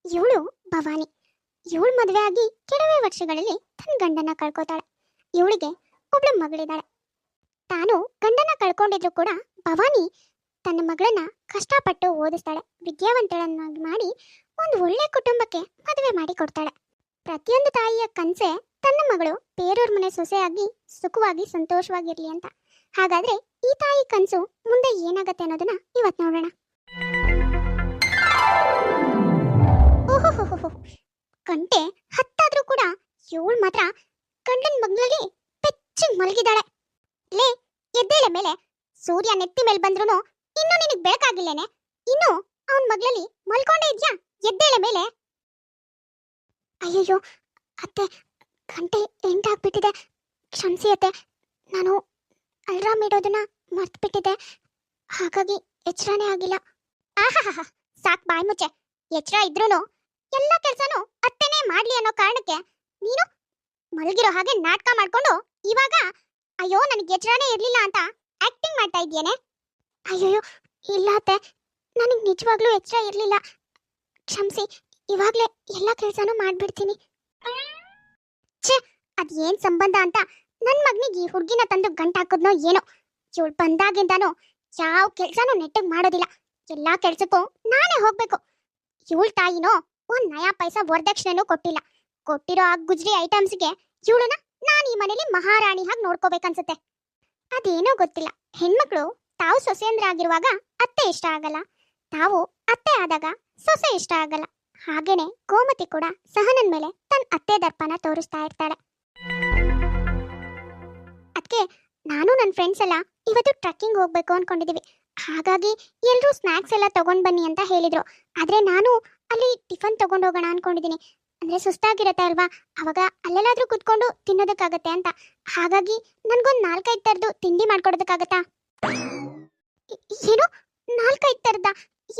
ಇವಳು ಭವಾನಿ. ಇವಳು ಮದುವೆ ಆಗಿ ಕೆಲವೇ ವರ್ಷಗಳಲ್ಲಿ ತನ್ನ ಗಂಡನ ಕಳ್ಕೊತಾಳೆ. ಇವಳಿಗೆ ಒಬ್ಳು ಮಗಳಿದ್ದಾಳೆ. ತಾನು ಗಂಡನ ಕಳ್ಕೊಂಡಿದ್ರು ಕೂಡ ಭವಾನಿ ತನ್ನ ಮಗಳನ್ನ ಕಷ್ಟಪಟ್ಟು ಓದಿಸ್ತಾಳೆ, ವಿದ್ಯಾವಂತಳನ್ನಾಗಿ ಮಾಡಿ ಒಂದು ಒಳ್ಳೆ ಕುಟುಂಬಕ್ಕೆ ಮದುವೆ ಮಾಡಿ ಕೊಡ್ತಾಳೆ. ಪ್ರತಿಯೊಂದು ತಾಯಿಯ ಕನಸೆ ತನ್ನ ಮಗಳು ಬೇರೂರ್ ಮನೆ ಸೊಸೆಯಾಗಿ ಸುಖವಾಗಿ ಸಂತೋಷವಾಗಿರ್ಲಿ ಅಂತ. ಹಾಗಾದ್ರೆ ಈ ತಾಯಿ ಕನಸು ಮುಂದೆ ಏನಾಗತ್ತೆ ಅನ್ನೋದನ್ನ ಇವತ್ತು ನೋಡೋಣ. ಓಹೋ, ಗಂಟೆ ಹತ್ತಾದ್ರೂ ಕೂಡ ಇವಳು ಮಾತ್ರ ಗಂಡನ ಮಗ್ಳಲ್ಲಿ ಪೆಚ್ಚಿಗೆ ಮಲಗಿದಾಳೆ. ಲೇ, ಎದ್ದೇಳೆ ಮೇಲೆ. ಸೂರ್ಯ ನೆತ್ತಿ ಮೇಲೆ ಬಂದ್ರು ಇನ್ನು ನಿನಗೆ ಬೆಳಕಾಗಿಲ್ಲೇನೆ? ಇನ್ನು ಅವನ ಮಗ್ಳಲ್ಲಿ ಮಲ್ಕೊಂಡೇ ಇದ್ಯಾ? ಎದ್ದೇಳೆ ಮೇಲೆ. ಅಯ್ಯಯ್ಯೋ ಅತ್ತೆ, ಗಂಟೆ ಎಂಟಾಗ್ಬಿಟ್ಟಿದೆ. ಕ್ಷಮಿಸಿ ಅತ್ತೆ, ನಾನು ಅಲ್ರಾಮ್ ಇಡೋದನ್ನ ಮರ್ತ್ಬಿಟ್ಟಿದ್ದೆ, ಹಾಗಾಗಿ ಎಚ್ಚರನೇ ಆಗಿಲ್ಲ. ಆಹಾ, ಸಾಕ್ ಬಾಯ್ ಮುಚ್ಚೆ. ಎಚ್ಚರ ಇದ್ರೂನು ಎಲ್ಲ ಕೆಲ್ಸನೂ ಅತ್ತೆನೇ ಮಾಡ್ಲಿ ಅನ್ನೋ ಕಾರಣಕ್ಕೆ ನೀನು ಮಲಗಿರೋ ಹಾಗೆ ನಾಟಕ ಮಾಡ್ಕೊಂಡು ಇವಾಗ ಅಯ್ಯೋ ನನಗೆ ಎಚ್ಚರನೇ ಇರ್ಲಿಲ್ಲ ಅಂತ ಆಕ್ಟಿಂಗ್ ಮಾಡ್ತಾ ಇದ್ಯೇನೆ? ಅಯ್ಯಯ್ಯೋ ಇಲ್ಲ ಅತ್ತೆ, ನನಗೆ ನಿಜವಾಗ್ಲೂ ಎಚ್ಚರ ಇರ್ಲಿಲ್ಲ, ಕ್ಷಮಿಸಿ. ಇವಾಗ್ಲೇ ಎಲ್ಲ ಕೆಲ್ಸನೂ ಮಾಡ್ಬಿಡ್ತೀನಿ. ಛೇ, ಅದೇನ್ ಸಂಬಂಧ ಅಂತ ನನ್ ಮಗನಿಗೆ ಈ ಹುಡುಗಿನ ತಂದು ಗಂಟಾಕದ್ನೋ ಏನೋ. ಇವಳು ಬಂದಾಗಿಂದಾನು ಯಾವ ಕೆಲ್ಸನೂ ನೆಟ್ಟಗ್ ಮಾಡೋದಿಲ್ಲ. ಎಲ್ಲಾ ಕೆಲ್ಸಕ್ಕೂ ನಾನೇ ಹೋಗ್ಬೇಕು. ಇವಳ ತಾಯಿನೋ ಒಂದ್ ನಯಾ ಪೈಸಾ ವರದಕ್ಷಿಣೆನೂ ಕೊಟ್ಟಿಲ್ಲ. ಕೊಟ್ಟಿರೋ ಆ ಗುಜ್ರಿ ಐಟಮ್ಸ್ಗೆ ಇವಳನ್ನ ನಾನು ಈ ಮನೇಲಿ ಮಹಾರಾಣಿ ಹಾಗೆ ನೋಡ್ಕೋಬೇಕನ್ಸುತ್ತೆ. ಅದೇನೋ ಗೊತ್ತಿಲ್ಲ, ಹೆಣ್ಮಕ್ಳು ತಾವು ಸೊಸೆಯಂದ್ರಾಗಿರುವಾಗ ಅತ್ತೆ ಇಷ್ಟ ಆಗಲ್ಲ, ತಾವು ಅತ್ತೆ ಆದಾಗ ಸೊಸೆ ಇಷ್ಟ ಆಗಲ್ಲ. ಹಾಗೇನೆ ಗೋಮತಿ ಕೂಡ ಸಹನನ್ ಮೇಲೆ ತನ್ನ ಅತ್ತೆ ದರ್ಪನ ತೋರಿಸ್ತಾ ಇರ್ತಾಳೆ. ಅದಕ್ಕೆ ನಾನು ನನ್ನ ಫ್ರೆಂಡ್ಸ್ ಎಲ್ಲ ಇವತ್ತು ಟ್ರೆಕ್ಕಿಂಗ್ ಹೋಗ್ಬೇಕು ಅನ್ಕೊಂಡಿದೀವಿ. ಹಾಗಾಗಿ ಎಲ್ರೂ ಸ್ನಾಕ್ಸ್ ಎಲ್ಲ ತಗೊಂಡ್ ಬನ್ನಿ ಅಂತ ಹೇಳಿದ್ರು. ಆದ್ರೆ ನಾನು ಅಲ್ಲಿ ಟಿಫನ್ ತಗೊಂಡ್ ಹೋಗೋಣ ಅನ್ಕೊಂಡಿದೀನಿ. ಅಂದ್ರೆ ಸುಸ್ತಾಗಿರತ್ತೆ ಅಲ್ವಾ, ಅವಾಗ ಅಲ್ಲೆಲ್ಲಾದ್ರೂ ಕುತ್ಕೊಂಡು ತಿನ್ನೋದಕ್ಕಾಗತ್ತೆ ಅಂತ. ಹಾಗಾಗಿ ನನ್ಗೊಂದ್ 4-5 ತರದ್ದು ತಿಂಡಿ ಮಾಡ್ಕೊಡೋದಕ್ಕಾಗತ್ತಾ? ಏನು 4-5 ತರದ?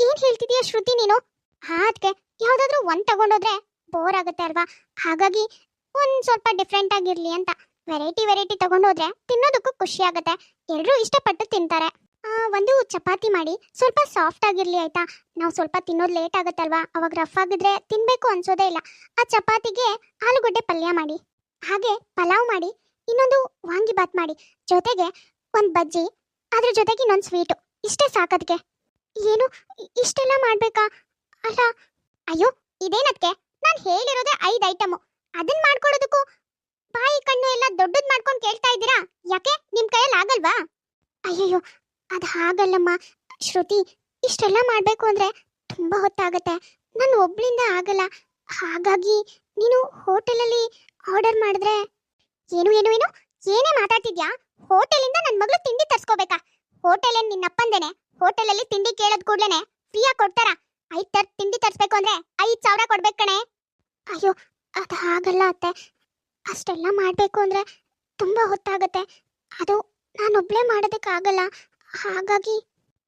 ಏನ್ ಹೇಳ್ತಿದೀಯ ಶ್ರುತಿ ನೀನು? ಅದಕ್ಕೆ ಯಾವ್ದಾದ್ರು ಒಂದ್ ತಗೊಂಡೋದ್ರೆ ಬೋರ್ ಆಗುತ್ತೆ ಅಲ್ವಾ, ಹಾಗಾಗಿ ಒಂದ್ ಸ್ವಲ್ಪ ಡಿಫ್ರೆಂಟ್ ಆಗಿರ್ಲಿ ಅಂತ ವೆರೈಟಿ ತಗೊಂಡೋದ್ರೆ ತಿನ್ನೋದಕ್ಕೂ ಖುಷಿ ಆಗುತ್ತೆ, ಎಲ್ರೂ ಇಷ್ಟಪಟ್ಟು ತಿಂತಾರೆ. ಒಂದು ಚಪಾತಿ ಮಾಡಿ ಸ್ವಲ್ಪ ಸಾಫ್ಟ್ ಆಗಿರ್ಲಿ ಆಯ್ತಾ. ನಾವು ಸ್ವಲ್ಪ ತಿನ್ನೋದು ಲೇಟ್ ಆಗುತ್ತಲ್ವಾ, ಅವಾಗ ರಫ್ ಆಗಿದ್ರೆ ತಿನ್ಬೇಕು ಅನ್ಸೋದೇ ಇಲ್ಲ. ಆ ಚಪಾತಿಗೆ ಆಲೂಗಡ್ಡೆ ಪಲ್ಯ ಮಾಡಿ, ಹಾಗೆ ಪಲಾವ್ ಮಾಡಿ, ಇನ್ನೊಂದು ವಾಂಗಿಬಾತ್ ಮಾಡಿ, ಜೊತೆಗೆ ಒಂದ್ ಬಜ್ಜಿ, ಅದ್ರ ಜೊತೆಗೆ ಇನ್ನೊಂದು ಸ್ವೀಟು. ಇಷ್ಟೇ ಸಾಕದ್ಕೆ. ಏನು ಇಷ್ಟೆಲ್ಲ ಮಾಡ್ಬೇಕಾ? ಅಲ್ಲ, ಅಯ್ಯೋ ಇದೇನದ್ಕೆ, ನಾನು ಹೇಳಿರೋದೇ 5 ಐಟಮು. ಅದನ್ನ ಮಾಡ್ಕೊಡೋದಕ್ಕೂ ಬಾಯಿ ಕಣ್ಣು ಎಲ್ಲ ದೊಡ್ಡದ್ ಮಾಡ್ಕೊಂಡು ಕೇಳ್ತಾ ಇದ್ದೀರಾ? ಯಾಕೆ ನಿಮ್ ಕೈಯಲ್ಲಿ ಆಗಲ್ವಾ? ಅಯ್ಯಯ್ಯೋ ಅದು ಹಾಗಲ್ಲಮ್ಮ ಶ್ರುತಿ, ಇಷ್ಟೆಲ್ಲ ಮಾಡಬೇಕು ಅಂದರೆ ತುಂಬ ಹೊತ್ತಾಗತ್ತೆ, ನಾನು ಒಬ್ಳಿಂದ ಆಗಲ್ಲ. ಹಾಗಾಗಿ ನೀನು ಹೋಟೆಲಲ್ಲಿ ಆರ್ಡರ್ ಮಾಡಿದ್ರೆ. ಏನು ಏನು ಏನು ಏನೇ ಮಾತಾಡ್ತಿದ್ಯಾ? ಹೋಟೆಲಿಂದ ನನ್ನ ಮಗಳು ತಿಂಡಿ ತರಿಸ್ಕೋಬೇಕಾ? ಹೋಟೆಲ್ ಏನು ನಿನ್ನಪ್ಪಂದೇನೆ? ಹೋಟೆಲಲ್ಲಿ ತಿಂಡಿ ಕೇಳೋದ್ ಕೂಡ್ಲೇನೆ ಫ್ರೀಯಾಗಿ ಕೊಡ್ತಾರಾ? 5 ಥರ ತಿಂಡಿ ತರಿಸ್ಬೇಕು ಅಂದರೆ 5,000 ಕೊಡ್ಬೇಕು ಕಣೆ. ಅಯ್ಯೋ ಅದು ಹಾಗಲ್ಲ ಅತ್ತೆ, ಅಷ್ಟೆಲ್ಲ ಮಾಡಬೇಕು ಅಂದರೆ ತುಂಬ ಹೊತ್ತಾಗತ್ತೆ, ಅದು ನಾನೊಬ್ಳೇ ಮಾಡೋದಕ್ಕಾಗಲ್ಲ. ಹಾಗಾಗಿ.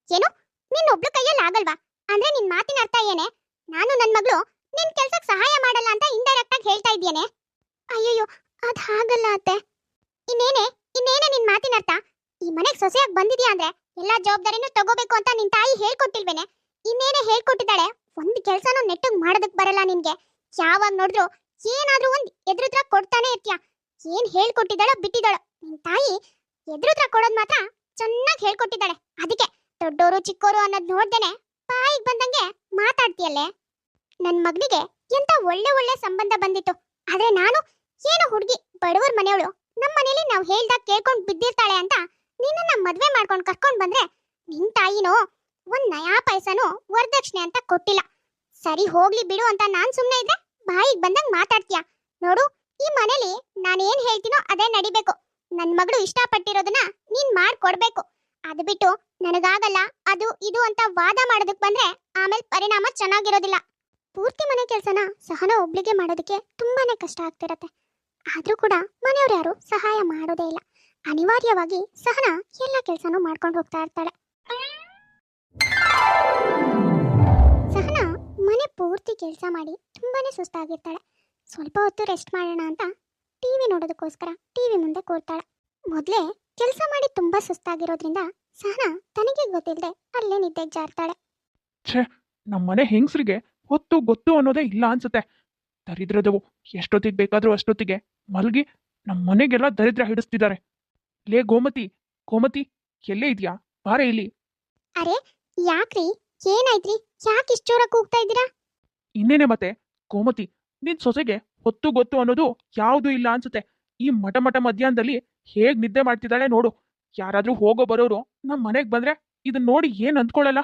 ಏನು ನಿನ್ನೊಬ್ಳು ಕೈಯಲ್ಲಿ ಆಗಲ್ವಾ? ಅಂದ್ರೆ ನಿನ್ ಮಾತಿನ ಅರ್ಥ ಏನೇ? ನಾನು ನನ್ನ ಮಗಳು ನಿನ್ ಕೆಲ್ಸಕ್ಕೆ ಸಹಾಯ ಮಾಡಲ್ಲ ಅಂತ ಇಂಡೈರೆಕ್ಟ್ ಆಗಿ ಹೇಳ್ತಾ ಇದ್ದೀಯೇನೆ? ಅಯ್ಯಯ್ಯೋ ಅದ್ ಹಾಗಲ್ಲ ಅತ್ತೆ. ಇನ್ನೇನೆ ನಿನ್ ಮಾತಿನ ಅರ್ಥ? ಈ ಮನೆಗೆ ಸೊಸೆಯಾಗಿ ಬಂದಿದ್ಯಾ ಅಂದ್ರೆ ಎಲ್ಲಾ ಜವಾಬ್ದಾರಿನೂ ತಗೋಬೇಕು ಅಂತ ನಿನ್ ತಾಯಿ ಹೇಳ್ಕೊಟ್ಟಿಲ್ವೇನೆ? ಇನ್ನೇನೆ ಹೇಳ್ಕೊಟ್ಟಿದ್ದಾಳೆ, ಒಂದ್ ಕೆಲ್ಸನೂ ನೆಟ್ಟಗ್ ಮಾಡೋದಕ್ ಬರಲ್ಲ ನಿನ್ಗೆ. ಯಾವಾಗ ನೋಡಿದ್ರು ಏನಾದ್ರೂ ಒಂದ್ ಎದುರುದ್ರ ಕೊಡ್ತಾನೆ ಇರ್ತೀಯ. ಏನ್ ಹೇಳ್ಕೊಟ್ಟಿದ್ದಾಳೋ ಬಿಟ್ಟಿದ್ದಾಳೋ ನಿನ್ ತಾಯಿ, ಎದುರುದ್ರ ಕೊಡೋದ್ ಮಾತ್ರ ಚೆನ್ನಾಗಿ ಹೇಳ್ಕೊಟ್ಟಿದ್ದಾಳೆ. ಅದಕ್ಕೆ ದೊಡ್ಡೋರು ಚಿಕ್ಕೋರು ಅನ್ನೋದ್ ನೋಡ್ದೇನೆ ಬಾಯಿಗೆ ಬಂದಂಗೆ ಮಾತಾಡ್ತೀಯಲ್ಲೇ. ನನ್ ಮಗನಿಗೆ ಎಂತ ಒಳ್ಳೆ ಸಂಬಂಧ ಬಂದಿತ್ತು, ಆದ್ರೆ ನಾನು ಏನು ಹುಡುಗಿ ಬಡವರ ಮನೆಯವಳು, ನಮ್ಮ ಮನೇಲಿ ನಾವು ಹೇಳ್ದಾಗ ಕೇಳ್ಕೊಂಡು ಬಿದ್ದಿರ್ತಾಳೆ ಅಂತ ನಿನ್ನನ್ನ ಮದ್ವೆ ಮಾಡ್ಕೊಂಡು ಕರ್ಕೊಂಡ್ ಬಂದ್ರೆ ನಿನ್ ತಾಯಿನೋ ಒಂದ್ ನಯಾ ಪೈಸನೂ ವರದಕ್ಷಿಣೆ ಅಂತ ಕೊಟ್ಟಿಲ್ಲ. ಸರಿ ಹೋಗ್ಲಿ ಬಿಡು ಅಂತ ನಾನ್ ಸುಮ್ನೆ ಇದ್ರೆ ಬಾಯಿಗೆ ಬಂದಂಗ್ ಮಾತಾಡ್ತೀಯ. ನೋಡು, ಈ ಮನೇಲಿ ನಾನೇನ್ ಹೇಳ್ತೀನೋ ಅದೇ ನಡಿಬೇಕು. ನನ್ ಮಗಳು ಇಷ್ಟಪಟ್ಟಿರೋದನ್ನ ನೀನ್ ಮಾಡ್ಕೊಡ್ಬೇಕು. ಅದು ಬಿಟ್ಟು ನನಗಾಗಲ್ಲ ಅದು ಇದು ಅಂತ ವಾದ ಮಾಡೋದಕ್ ಬಂದ್ರೆ ಆಮೇಲೆ ಪರಿಣಾಮ ಚೆನ್ನಾಗಿರೋದಿಲ್ಲ. ಪೂರ್ತಿ ಮನೆ ಕೆಲಸನ ಸಹನ ಒಬ್ಳಿಗೆ ಮಾಡೋದಕ್ಕೆ ತುಂಬಾನೇ ಕಷ್ಟ ಆಗ್ತಿರತ್ತೆ. ಆದ್ರೂ ಕೂಡ ಮನೆಯವ್ರು ಯಾರು ಸಹಾಯ ಮಾಡೋದೇ ಇಲ್ಲ. ಅನಿವಾರ್ಯವಾಗಿ ಸಹನ ಎಲ್ಲ ಕೆಲಸನೂ ಮಾಡ್ಕೊಂಡು ಹೋಗ್ತಾ ಇರ್ತಾಳೆ. ಸಹನ ಮನೆ ಪೂರ್ತಿ ಕೆಲಸ ಮಾಡಿ ತುಂಬಾನೇ ಸುಸ್ತಾಗಿರ್ತಾಳೆ. ಸ್ವಲ್ಪ ಹೊತ್ತು ರೆಸ್ಟ್ ಮಾಡೋಣ ಅಂತ ಟಿವಿ ನೋಡೋದಕ್ಕೋಸ್ಕರ ಟಿವಿ ಮುಂದೆ ಕೂರ್ತಾಳೆ. ಮೊದಲೇ ಕೆಲಸ ಮಾಡಿ ತುಂಬಾ ಸುಸ್ತಾಗಿರೋದ್ರಿಂದ ಸಹನ ತನಗೆ ಗೊತ್ತಿಲ್ಲದೆ ಅಲ್ಲೇ ನಿದ್ದೆಗೆ ಜಾರ್ತಾಳೆ. ಛೇ, ನಮ್ಮ ಮನೆ ಹೆಂಗಸರಿಗೆ ಹೊತ್ತು ಗೊತ್ತು ಅನ್ನೋದೇ ಇಲ್ಲ ಅನ್ಸುತ್ತೆ. ದರಿದ್ರದವು ಎಷ್ಟೊತ್ತಿಗೆ ಬೇಕಾದ್ರೂ ಅಷ್ಟೊತ್ತಿಗೆ ಮಲ್ಗಿ ನಮ್ಮ ಮನೆಗೆಲ್ಲ ದರಿದ್ರ ಹಿಡಿಸ್ತಿದ್ದಾರೆ. ಲೇ ಗೋಮತಿ, ಗೋಮತಿ, ಎಲ್ಲೇ ಇದೆಯಾ? ಬಾರೆ ಇಲ್ಲಿ. ಅರೆ ಯಾಕ್ರಿ, ಏನಾಯ್ತ್ರಿ? ಯಾಕೆ ಇಷ್ಟು ಜೋರಾಗಿ ಕೂಗ್ತಾ ಇದ್ದೀರಾ? ಇನ್ನೇನೆ ಮತ್ತೆ ಗೋಮತಿ, ನಿನ್ ಸೊಸೆಗೆ ಹೊತ್ತು ಗೊತ್ತು ಅನ್ನೋದು ಯಾವುದೂ ಇಲ್ಲ ಅನ್ಸುತ್ತೆ. ಈ ಮಠ ಮಠ ಮಧ್ಯಾಹ್ನದಲ್ಲಿ ಹೇಗ್ ನಿದ್ದೆ ಮಾಡ್ತಿದ್ದಾಳೆ ನೋಡು. ಯಾರಾದ್ರೂ ಹೋಗೋ ಬರೋರು ನಮ್ಮ ಮನೆಗ್ ಬಂದ್ರೆ ಇದನ್ನ ನೋಡಿ ಏನ್ ಅಂದ್ಕೊಳ್ಳಲ್ಲ.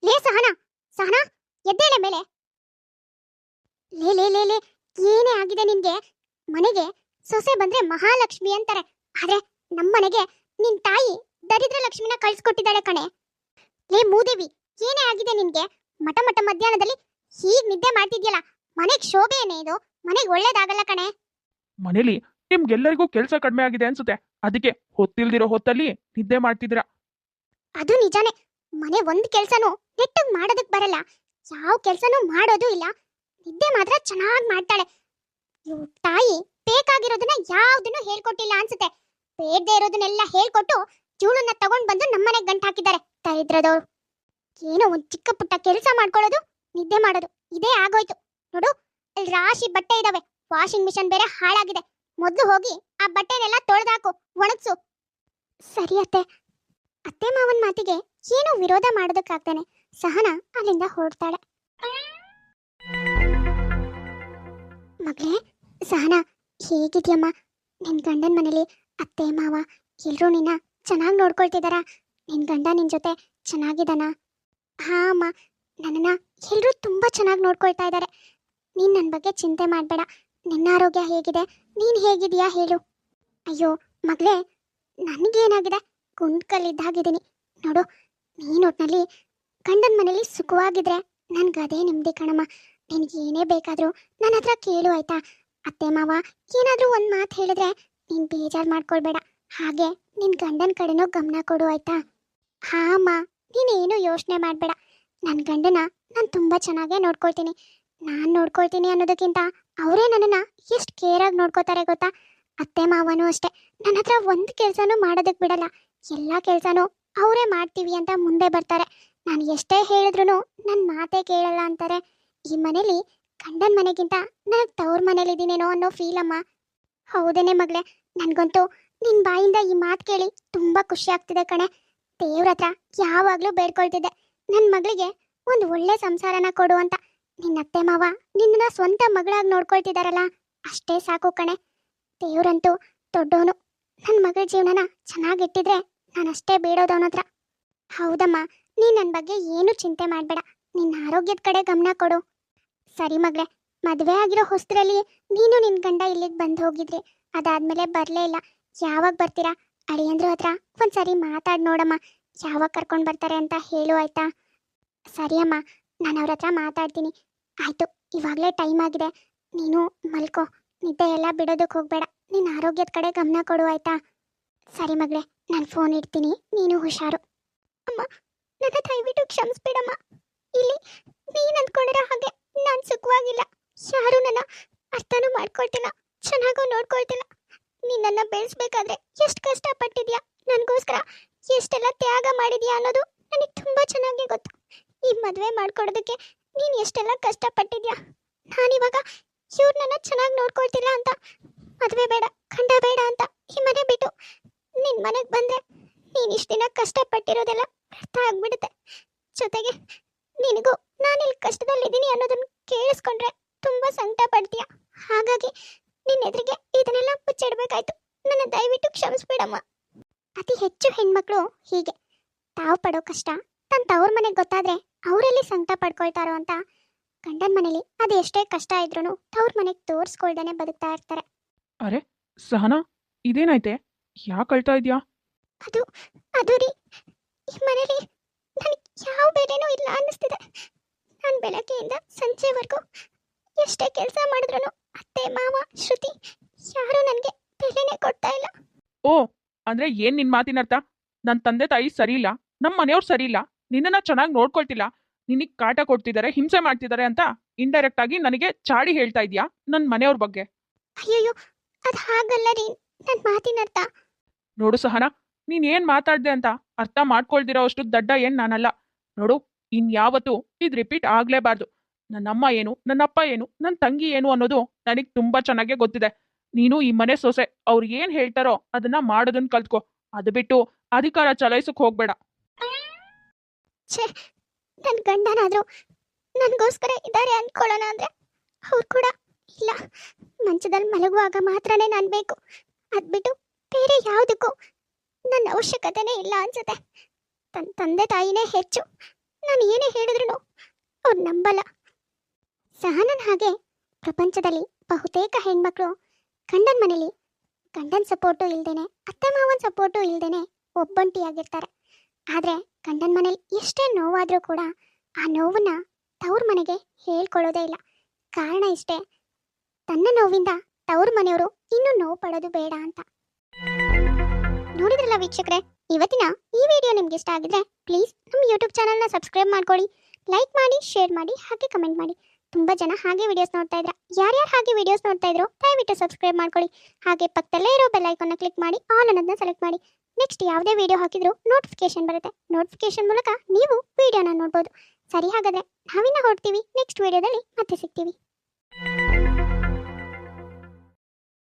ಲೇ ಸಹನಾ, ಸಹನಾ, ಎದ್ದೇಳೆ ಮೇಲೆ. ಲೇ ಲೇ ಲೇ ಲೇ, ಏನೇ ಆಗಿದೆ ನಿನ್ಗೆ? ಮನೆಗೆ ಸೊಸೆ ಬಂದ್ರೆ ಮಹಾಲಕ್ಷ್ಮಿ ಅಂತಾರೆ, ಆದ್ರೆ ನಮ್ಮನೆಗೆ ನಿನ್ ತಾಯಿ ದರಿದ್ರ ಲಕ್ಷ್ಮಿನ ಕಳ್ಸ್ಕೊಟ್ಟಿದ್ದಾಳೆ ಕಣೆ. ಲೇ ಮೂದೇವಿ, ಏನೇ ಆಗಿದೆ ನಿನ್ಗೆ? ಮಠ ಮಠ ಮಧ್ಯಾಹ್ನದಲ್ಲಿ ಹೀಗ್ ನಿದ್ದೆ ಮಾಡ್ತಿದ್ಯಲ್ಲ, ಮನೆಗ್ ಶೋಭೆಯೇನೆ ಇದು? ಮನೆಗ್ ಒಳ್ಳೇದಾಗಲ್ಲ ಕಣೆ. ಮನೇಲಿ ನಿಮ್ಗೆಲ್ಲರಿಗೂ ಕೆಲಸ ಕಡಿಮೆ ಆಗಿದೆ ಅನ್ಸುತ್ತೆ, ಅದಕ್ಕೆ ಹೊತ್ತಿಲ್ದಿರೋ ಹೊತ್ತಲ್ಲಿ ನಿದ್ದೆ ಮಾಡ್ತಿದ್ದೀರಾ. ಅದು ನಿಜಾನೇ, ಮನೆ ಒಂದ್ ಕೆಲ್ಸನೂ ನೆಟ್ಟಗ್ ಮಾಡೋದಕ್ ಬರಲ್ಲ, ಯಾವ ಕೆಲ್ಸನೂ ಮಾಡೋದು ಇಲ್ಲ. ನಿದ್ದೆ ಮಾತ್ರ ಚೆನ್ನಾಗ್ ಮಾಡ್ತಾಳೆ. ಇವ್ ತಾಯಿ ಬೇಕಾಗಿರೋದನ್ನ ಯಾವ್ದನ್ನು ಹೇಳ್ಕೊಟ್ಟಿಲ್ಲ ಅನ್ಸುತ್ತೆ. ಬೇಡದೆ ಇರೋದನ್ನೆಲ್ಲ ಹೇಳ್ಕೊಟ್ಟು ಇವಳನ್ನ ತಗೊಂಡ್ ಬಂದು ನಮ್ಮನೆಗ್ ಗಂಟ್ ಹಾಕಿದ್ದಾರೆ ದರಿದ್ರದವ್ರು. ಏನೋ ಒಂದ್ ಚಿಕ್ಕ ಪುಟ್ಟ ಕೆಲಸ ಮಾಡ್ಕೊಳ್ಳೋದು, ನಿದ್ದೆ ಮಾಡೋದು, ಇದೇ ಆಗೋಯ್ತು. ನೋಡು, ಇಲ್ಲಿ ರಾಶಿ ಬಟ್ಟೆ ಇದಾವೆ, ವಾಷಿಂಗ್ ಮಿಷನ್ ಬೇರೆ ಹಾಳಾಗಿದೆ. ಮೊದ್ಲು ಹೋಗಿ ಆ ಬಟ್ಟೆನೆಲ್ಲ ತೊಳೆದಾಕು, ಒಣಗ್ಸು. ಸರಿ ಅತ್ತೆ. ಅತ್ತೆ ಮಾವನ್ ಮಾತಿಗೆ ಏನೂ ವಿರೋಧ ಮಾಡೋದಕ್ಕಾಗ್ತಾನೆ ಸಹನಾ ಅಲ್ಲಿಂದ ಹೊರಡ್ತಾಳೆ. ಮಗಳೇ ಸಹನಾ, ಹೇಗಿದ್ಯಮ್ಮ? ನಿನ್ ಗಂಡನ ಮನೇಲಿ ಅತ್ತೆ ಮಾವ ಎಲ್ರೂ ನಿನ್ನ ಚೆನ್ನಾಗಿ ನೋಡ್ಕೊಳ್ತಿದಾರ? ನಿನ್ ಗಂಡ ನಿನ್ ಜೊತೆ ಚೆನ್ನಾಗಿದ್ದಾನ? ಹಾ ಅಮ್ಮ, ನನ್ನನ್ನ ಎಲ್ರೂ ತುಂಬಾ ಚೆನ್ನಾಗಿ ನೋಡ್ಕೊಳ್ತಾ ಇದ್ದಾರೆ. ನೀನ್ ನನ್ನ ಬಗ್ಗೆ ಚಿಂತೆ ಮಾಡಬೇಡ. ನಿನ್ನ ಆರೋಗ್ಯ ಹೇಗಿದೆ? ನೀನ್ ಹೇಗಿದೀಯಾ ಹೇಳು. ಅಯ್ಯೋ ಮಗಳೇ, ನನಗೇನಾಗಿದೆ? ಕುಂಡ್ಕಲ್ಲಿದ್ದಾಗಿದ್ದೀನಿ ನೋಡು. ನೀನ್ ಒಟ್ನಲ್ಲಿ ಗಂಡನ ಮನೇಲಿ ಸುಖವಾಗಿದ್ರೆ ನನ್ಗದೇ ನೆಮ್ಮದಿ ಕಣಮ್ಮ. ನಿನಗೆ ಏನೇ ಬೇಕಾದರೂ ನನ್ನ ಹತ್ರ ಕೇಳು ಆಯ್ತಾ? ಅತ್ತೆ ಮಾವ ಏನಾದರೂ ಒಂದು ಮಾತು ಹೇಳಿದ್ರೆ ನೀನು ಬೇಜಾರು ಮಾಡ್ಕೊಳ್ಬೇಡ. ಹಾಗೆ ನಿನ್ನ ಗಂಡನ ಕಡೆನೂ ಗಮನ ಕೊಡು ಆಯ್ತಾ? ಹಾ ಅಮ್ಮ, ನೀನೇನು ಯೋಚನೆ ಮಾಡಬೇಡ. ನನ್ನ ಗಂಡನ ನಾನು ತುಂಬ ಚೆನ್ನಾಗೇ ನೋಡ್ಕೊಳ್ತೀನಿ. ನಾನು ನೋಡ್ಕೊಳ್ತೀನಿ ಅನ್ನೋದಕ್ಕಿಂತ ಅವರೇ ನನ್ನನ್ನು ಎಷ್ಟು ಕೇರಾಗಿ ನೋಡ್ಕೋತಾರೆ ಗೊತ್ತಾ? ಅತ್ತೆ ಮಾವನೂ ಅಷ್ಟೇ, ನನ್ನ ಹತ್ರ ಒಂದು ಕೆಲಸನೂ ಮಾಡೋದಕ್ಕೆ ಬಿಡಲ್ಲ. ಎಲ್ಲ ಕೆಲಸನೂ ಅವರೇ ಮಾಡ್ತೀವಿ ಅಂತ ಮುಂದೆ ಬರ್ತಾರೆ. ನಾನು ಎಷ್ಟೇ ಹೇಳಿದ್ರು ನನ್ನ ಮಾತೇ ಕೇಳಲ್ಲ ಅಂತಾರೆ. ಈ ಮನೇಲಿ ಗಂಡನ ಮನೆಗಿಂತ ನನಗೆ ತವ್ರ ಮನೇಲಿದ್ದೀನೇನೋ ಅನ್ನೋ ಫೀಲ್ ಅಮ್ಮ. ಹೌದೇನೆ ಮಗಳೇ, ನನಗಂತೂ ನಿನ್ನ ಬಾಯಿಂದ ಈ ಮಾತು ಕೇಳಿ ತುಂಬ ಖುಷಿ ಆಗ್ತಿದೆ ಕಣೆ. ದೇವ್ರ ಹತ್ರ ಯಾವಾಗಲೂ ಬೇಡ್ಕೊಳ್ತಿದ್ದೆ, ನನ್ನ ಮಗಳಿಗೆ ಒಂದು ಒಳ್ಳೆ ಸಂಸಾರನ ಕೊಡು ಅಂತ. ನಿನ್ನ ಅತ್ತೆ ಮಾವ ನಿನ್ನನ್ನ ಸ್ವಂತ ಮಗಳಾಗಿ ನೋಡ್ಕೊಳ್ತಿದಾರಲ್ಲ, ಅಷ್ಟೇ ಸಾಕು ಕಣೆ. ದೇವ್ರಂತೂ ದೊಡ್ಡವನು. ನನ್ನ ಮಗಳ ಜೀವನನ ಚೆನ್ನಾಗಿಟ್ಟಿದ್ರೆ ನಾನಷ್ಟೇ ಬೇಡೋದವನ ಹತ್ರ. ಹೌದಮ್ಮ, ನೀನು ನನ್ನ ಬಗ್ಗೆ ಏನು ಚಿಂತೆ ಮಾಡಬೇಡ. ನಿನ್ನ ಆರೋಗ್ಯದ ಕಡೆ ಗಮನ ಕೊಡು. ಸರಿ ಮಗಳೇ, ಮದುವೆ ಆಗಿರೋ ಹೊಸದ್ರಲ್ಲಿ ನೀನು ನಿನ್ನ ಗಂಡ ಇಲ್ಲಿಗೆ ಬಂದು ಹೋಗಿದ್ರಿ, ಅದಾದ್ಮೇಲೆ ಬರಲೇ ಇಲ್ಲ. ಯಾವಾಗ ಬರ್ತೀರಾ? ಅಳಿಯಂದ್ರ ಹತ್ರ ಒಂದ್ಸರಿ ಮಾತಾಡಿ ನೋಡಮ್ಮ, ಯಾವಾಗ ಕರ್ಕೊಂಡು ಬರ್ತಾರೆ ಅಂತ ಹೇಳು ಆಯ್ತಾ? ಸರಿ ಅಮ್ಮ, ನಾನು ಅವ್ರ ಹತ್ರ ಮಾತಾಡ್ತೀನಿ. ಆಯಿತು, ಇವಾಗಲೇ ಟೈಮ್ ಆಗಿದೆ, ನೀನು ಮಲ್ಕೋ. ನಿದ್ದೆ ಎಲ್ಲ ಬಿಡೋದಕ್ಕೆ ಹೋಗಬೇಡ. ನಿನ್ನ ಆರೋಗ್ಯದ ಕಡೆ ಗಮನ ಕೊಡು ಆಯ್ತಾ? ಸರಿ ಮಗಳೇ, ನಾನು ಫೋನ್ ಇಡ್ತೀನಿ, ನೀನು ಹುಷಾರು. ಅಮ್ಮ, ನನ್ನ ದಯವಿಟ್ಟು ಕ್ಷಮಿಸ್ಬಿಡಮ್ಮ. ಇಲ್ಲಿ ನೀನು ಅಂದ್ಕೊಂಡಿರೋ ಹಾಗೆ ನಾನು ಸುಖವಾಗಿಲ್ಲ. ಯಾರೂ ನನ್ನ ಅರ್ಥನೂ ಮಾಡ್ಕೊಳ್ತಿಲ್ಲ, ಚೆನ್ನಾಗೂ ನೋಡ್ಕೊಳ್ತಿಲ್ಲ. ನಿನ್ನನ್ನು ಬೆಳೆಸ್ಬೇಕಾದ್ರೆ ಎಷ್ಟು ಕಷ್ಟಪಟ್ಟಿದ್ಯಾ, ನನಗೋಸ್ಕರ ಎಷ್ಟೆಲ್ಲ ತ್ಯಾಗ ಮಾಡಿದ್ಯಾ ಅನ್ನೋದು ನನಗೆ ತುಂಬ ಚೆನ್ನಾಗಿ ಗೊತ್ತು. ಈ ಮದುವೆ ಮಾಡ್ಕೊಡೋದಕ್ಕೆ ನೀನು ಎಷ್ಟೆಲ್ಲ ಕಷ್ಟಪಟ್ಟಿದ್ಯಾ. ನಾನಿವಾಗ ಇವ್ರನ್ನ ಚೆನ್ನಾಗಿ ನೋಡ್ಕೊಳ್ತಿಲ್ಲ ಅಂತ ಮದುವೆ ಬೇಡ, ಗಂಡ ಬೇಡ ಅಂತ ಈ ಮನೆ ಬಿಟ್ಟು ನಿನ್ನ ಮನೆಗೆ ಬಂದರೆ ನೀನು ಇಷ್ಟು ದಿನ ಕಷ್ಟಪಟ್ಟಿರೋದೆಲ್ಲ ವ್ಯರ್ಥ ಆಗ್ಬಿಡುತ್ತೆ. ಜೊತೆಗೆ ನಿನಗೂ ನಾನಿಲ್ಲಿ ಕಷ್ಟದಲ್ಲಿದ್ದೀನಿ ಅನ್ನೋದನ್ನು ಕೇಳಿಸ್ಕೊಂಡ್ರೆ ತುಂಬ ಸಂಕಟ ಪಡ್ತೀಯ. ಹಾಗಾಗಿ ನಿನ್ನ ಎದುರಿಗೆ ಇದನ್ನೆಲ್ಲ ಮುಚ್ಚಿಡ್ಬೇಕಾಯ್ತು. ನನ್ನ ದಯವಿಟ್ಟು ಕ್ಷಮಿಸ್ಬಿಡಮ್ಮ. ಅತಿ ಹೆಚ್ಚು ಹೆಣ್ಮಕ್ಳು ಹೀಗೆ, ತಾವು ಪಡೋ ಕಷ್ಟ ತನ್ನ ತವ್ರ ಮನೆಗೆ ಗೊತ್ತಾದ್ರೆ ಅವರಲ್ಲಿ ಸಂಕಟ ಪಡ್ಕೊಳ್ತಾರೋ ಅಂತ ಗಂಡನ ಮನೇಲಿ ಅದು ಎಷ್ಟೇ ಕಷ್ಟ ಇದ್ರೂ ತವ್ರ ಮನೆಗೆ ತೋರಿಸ್ಕೊಳ್ದೇನೆ ಬದುಕ್ತಾ ಇರ್ತಾರೆ. ಅರೆ ಸಹನಾ, ಇದೇನಾಯ್ತೆ? ಯಾಕೆ ಅಳ್ತಾ ಇದೆಯಾ? ಅದು ಅದು ರೀ, ಈ ಮನೇಲಿ ನನಗೆ ಯಾವ ಬೆಲೆನೂ ಇಲ್ಲ ಅನ್ನಿಸ್ತಿದೆ. ನಾನು ಬೆಳಗ್ಗೆಯಿಂದ ಸಂಜೆವರೆಗೂ ಎಷ್ಟೇ ಕೆಲಸ ಮಾಡಿದ್ರು ಅತ್ತೆ ಮಾವ ಶ್ರುತಿ ಯಾರೂ ನನಗೆ ಬೆಲೆನೇ ಕೊಡ್ತಾ ಇಲ್ಲ. ಓ, ಅಂದ್ರೆ ಏನ್ ನಿನ್ ಮಾತಿನ ಅರ್ಥ? ನನ್ನ ತಂದೆ ತಾಯಿ ಸರಿ ಇಲ್ಲ, ನಮ್ಮ ಮನೆಯವ್ರು ಸರಿ ಇಲ್ಲ, ನಿನ್ನನ್ನ ಚೆನ್ನಾಗಿ ನೋಡ್ಕೊಳ್ತಿಲ್ಲ, ನಿನಗ್ ಕಾಟ ಕೊಡ್ತಿದ್ದಾರೆ, ಹಿಂಸೆ ಮಾಡ್ತಿದ್ದಾರೆ ಅಂತ ಇಂಡೈರೆಕ್ಟ್ ಆಗಿ ನನಗೆ ಚಾಡಿ ಹೇಳ್ತಾ ಇದೀಯಾ ನನ್ನ ಮನೆಯವ್ರ ಬಗ್ಗೆ? ಅಯ್ಯಯ್ಯೋ, ಅದು ಹಾಗಲ್ಲ ರೀ ನನ್ನ ಮಾತಿನ ಅರ್ಥ. ನೋಡು ಸಹನಾ, ನೀನ್ ಏನ್ ಮಾತಾಡ್ದೆ ಅಂತ ಅರ್ಥ ಮಾಡ್ಕೊಳ್ದಿರೋ ಅಷ್ಟು ದಡ್ಡ ಏನ್ ನಾನಲ್ಲ. ನೋಡು, ಇನ್ಯಾವತ್ತೂ ಇದು ರಿಪೀಟ್ ಆಗ್ಲೇಬಾರ್ದು. ನನ್ನಮ್ಮ ಏನು ನನ್ನಪ್ಪ ಏನು ನನ್ನ ತಂಗಿ ಏನು ಅನ್ನೋದು ನನಗೆ ತುಂಬಾ ಚೆನ್ನಾಗೇ ಗೊತ್ತಿದೆ. ನೀನು ಈ ಮನೆ ಸೊಸೆ, ಅವ್ರು ಏನ್ ಹೇಳ್ತಾರೋ ಅದನ್ನ ಮಾಡೋದನ್ನ ಕಲ್ತ್ಕೋ. ಅದು ಬಿಟ್ಟು ಅಧಿಕಾರ ಚಲಾಯಿಸಕ್ ಹೋಗ್ಬೇಡ. ಛೇ, ನನ್ನ ಗಂಡನಾದರೂ ನನಗೋಸ್ಕರ ಇದ್ದಾರೆ ಅಂದ್ಕೊಳ್ಳೋಣ ಅಂದರೆ ಅವ್ರು ಕೂಡ ಇಲ್ಲ. ಮಂಚದಲ್ಲಿ ಮಲಗುವಾಗ ಮಾತ್ರನೇ ನಾನು ಬೇಕು. ಅದು ಬಿಟ್ಟು ಬೇರೆ ಯಾವುದಕ್ಕೂ ನನ್ನ ಅವಶ್ಯಕತೆನೇ ಇಲ್ಲ ಅನ್ಸುತ್ತೆ. ತನ್ನ ತಂದೆ ತಾಯಿನೇ ಹೆಚ್ಚು. ನಾನು ಏನೇ ಹೇಳಿದ್ರು ಅವ್ರು ನಂಬಲ್ಲ. ಸಹನನ್ ಹಾಗೆ ಪ್ರಪಂಚದಲ್ಲಿ ಬಹುತೇಕ ಹೆಣ್ಮಕ್ಳು ಗಂಡನ ಮನೇಲಿ ಗಂಡನ ಸಪೋರ್ಟು ಇಲ್ದೇನೆ, ಅತ್ತೆ ಮಾವನ ಸಪೋರ್ಟು ಇಲ್ದೇನೆ ಒಬ್ಬಂಟಿಯಾಗಿರ್ತಾರೆ. ಆದರೆ ಗಂಡನ ಮನೇಲಿ ಎಷ್ಟೇ ನೋವಾದರೂ ಕೂಡ ಆ ನೋವನ್ನ ತವ್ರ ಮನೆಗೆ ಹೇಳ್ಕೊಳ್ಳೋದೇ ಇಲ್ಲ. ಕಾರಣ ಇಷ್ಟೇ, ತನ್ನ ನೋವಿಂದ ತವ್ರ ಮನೆಯವರು ಇನ್ನೂ ನೋವು ಪಡೋದು ಬೇಡ ಅಂತ. ನೋಡಿದ್ರಲ್ಲ ವೀಕ್ಷಕರೇ, ಇವತ್ತಿನ ಈ ವಿಡಿಯೋ ನಿಮ್ಗೆ ಇಷ್ಟ ಆಗಿದ್ರೆ ಪ್ಲೀಸ್ ನಮ್ಮ ಯೂಟ್ಯೂಬ್ ಚಾನಲ್ನ ಸಬ್ಸ್ಕ್ರೈಬ್ ಮಾಡ್ಕೊಳ್ಳಿ, ಲೈಕ್ ಮಾಡಿ, ಶೇರ್ ಮಾಡಿ, ಹಾಗೆ ಕಮೆಂಟ್ ಮಾಡಿ. ತುಂಬ ಜನ ಹಾಗೆ ವಿಡಿಯೋಸ್ ನೋಡ್ತಾ ಇದ್ರ. ಯಾರ್ಯಾರು ಹಾಗೆ ವಿಡಿಯೋಸ್ ನೋಡ್ತಾ ಇದ್ರು ದಯವಿಟ್ಟು ಸಬ್ಸ್ಕ್ರೈಬ್ ಮಾಡ್ಕೊಳ್ಳಿ. ಹಾಗೆ ಪಕ್ಕದಲ್ಲೇ ಇರೋ ಬೆಲ್ ಐಕಾನ್ನ ಕ್ಲಿಕ್ ಮಾಡಿ ಆಲ್ ಅನ್ನೋದನ್ನ ಸೆಲೆಕ್ಟ್ ಮಾಡಿ. ನೆಕ್ಸ್ಟ್ ಯಾವುದೇ ವಿಡಿಯೋ ಹಾಕಿದ್ರು ನೋಟಿಫಿಕೇಶನ್ ಬರುತ್ತೆ. ನೋಟಿಫಿಕೇಶನ್ ಮೂಲಕ ನೀವು ವಿಡಿಯೋನ ನೋಡ್ಬೋದು. ಸರಿ, ಹಾಗಾದ್ರೆ ನಾವಿನ್ನ ಹೊರಡ್ತೀವಿ. ನೆಕ್ಸ್ಟ್ ವಿಡಿಯೋದಲ್ಲಿ ಮತ್ತೆ ಸಿಗ್ತೀವಿ.